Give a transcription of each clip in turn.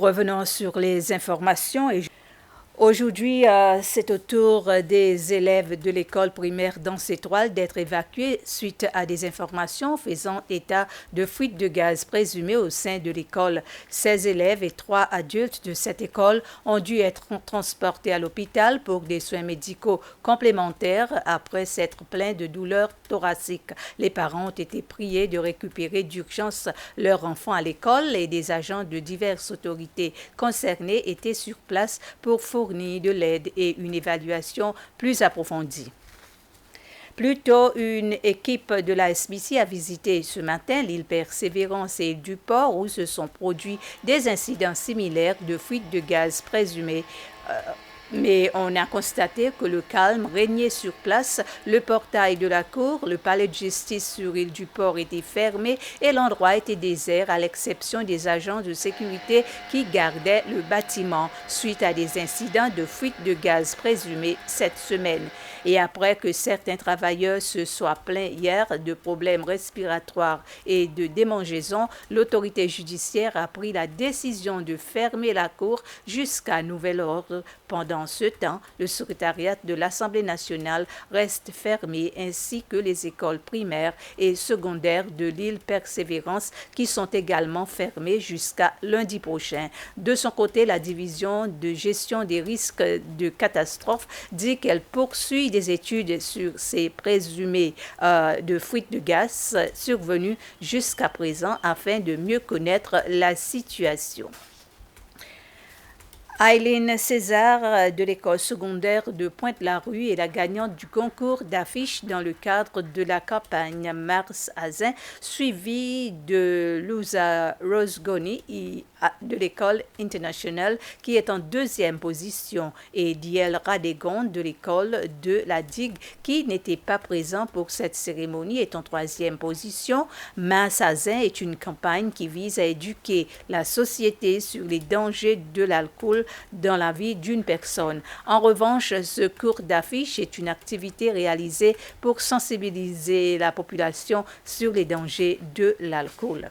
Revenons sur les informations. Aujourd'hui, c'est au tour des élèves de l'école primaire d'Anse-Étoile d'être évacués suite à des informations faisant état de fuite de gaz présumée au sein de l'école. 16 élèves et 3 adultes de cette école ont dû être transportés à l'hôpital pour des soins médicaux complémentaires après s'être plaints de douleurs thoraciques. Les parents ont été priés de récupérer d'urgence leur enfant à l'école et des agents de diverses autorités concernées étaient sur place pour fournir de l'aide et une évaluation plus approfondie. Plus tôt, une équipe de la SBC a visité ce matin l'île Persévérance et du port où se sont produits des incidents similaires de fuite de gaz présumés. Mais on a constaté que le calme régnait sur place. Le portail de la cour, le palais de justice sur l'île du port était fermé et l'endroit était désert à l'exception des agents de sécurité qui gardaient le bâtiment suite à des incidents de fuite de gaz présumés cette semaine. Et après que certains travailleurs se soient plaints hier de problèmes respiratoires et de démangeaisons, l'autorité judiciaire a pris la décision de fermer la cour jusqu'à nouvel ordre. Pendant ce temps, le secrétariat de l'Assemblée nationale reste fermé ainsi que les écoles primaires et secondaires de l'île Persévérance qui sont également fermées jusqu'à lundi prochain. De son côté, la division de gestion des risques de catastrophe dit qu'elle poursuit des études sur ces présumés de fuite de gaz survenus jusqu'à présent afin de mieux connaître la situation. Aileen César de l'école secondaire de Pointe-la-Rue est la gagnante du concours d'affiches dans le cadre de la campagne Mars Azin, suivie de Louza Rosgoni de l'école internationale qui est en deuxième position et Diel Radegon de l'école de la Digue qui n'était pas présent pour cette cérémonie est en troisième position. Mars Azin est une campagne qui vise à éduquer la société sur les dangers de l'alcool dans la vie d'une personne. En revanche, ce cours d'affiches est une activité réalisée pour sensibiliser la population sur les dangers de l'alcool.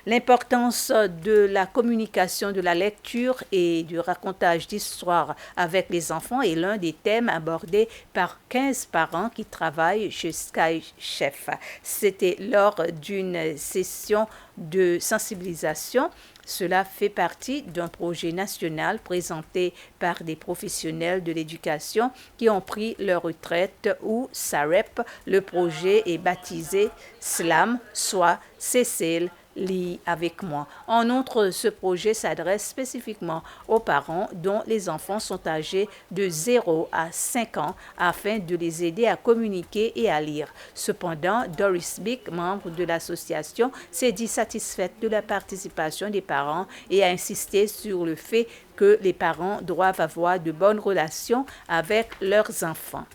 L'importance de la communication, de la lecture et du racontage d'histoires avec les enfants est l'un des thèmes abordés par 15 parents qui travaillent chez Sky Chef. C'était lors d'une session de sensibilisation. Cela fait partie d'un projet national présenté par des professionnels de l'éducation qui ont pris leur retraite ou SAREP. Le projet est baptisé SLAM, soit Cécile lit avec moi. En outre, ce projet s'adresse spécifiquement aux parents dont les enfants sont âgés de 0 à 5 ans afin de les aider à communiquer et à lire. Cependant, Doris Bick, membre de l'association, s'est dit satisfaite de la participation des parents et a insisté sur le fait que les parents doivent avoir de bonnes relations avec leurs enfants.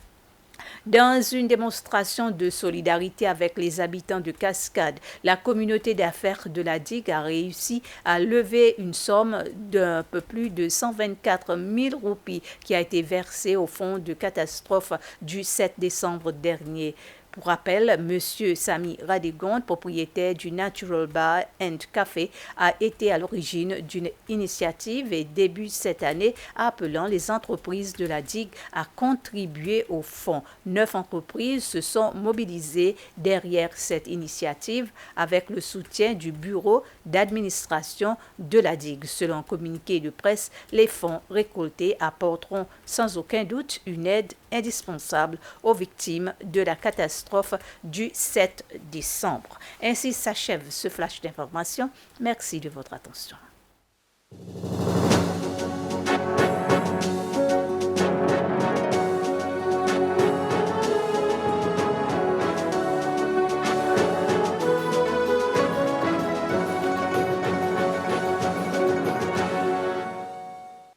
Dans une démonstration de solidarité avec les habitants de Cascade, la communauté d'affaires de la Digue a réussi à lever une somme d'un peu plus de 124 000 roupies qui a été versée au fonds de catastrophe du 7 décembre dernier. Pour rappel, M. Sami Radegon, propriétaire du Natural Bar and Café, a été à l'origine d'une initiative et début cette année appelant les entreprises de la Digue à contribuer au fonds. 9 entreprises se sont mobilisées derrière cette initiative avec le soutien du bureau d'administration de la Digue. Selon un communiqué de presse, les fonds récoltés apporteront sans aucun doute une aide indispensable aux victimes de la catastrophe du 7 décembre. Ainsi s'achève ce flash d'information. Merci de votre attention.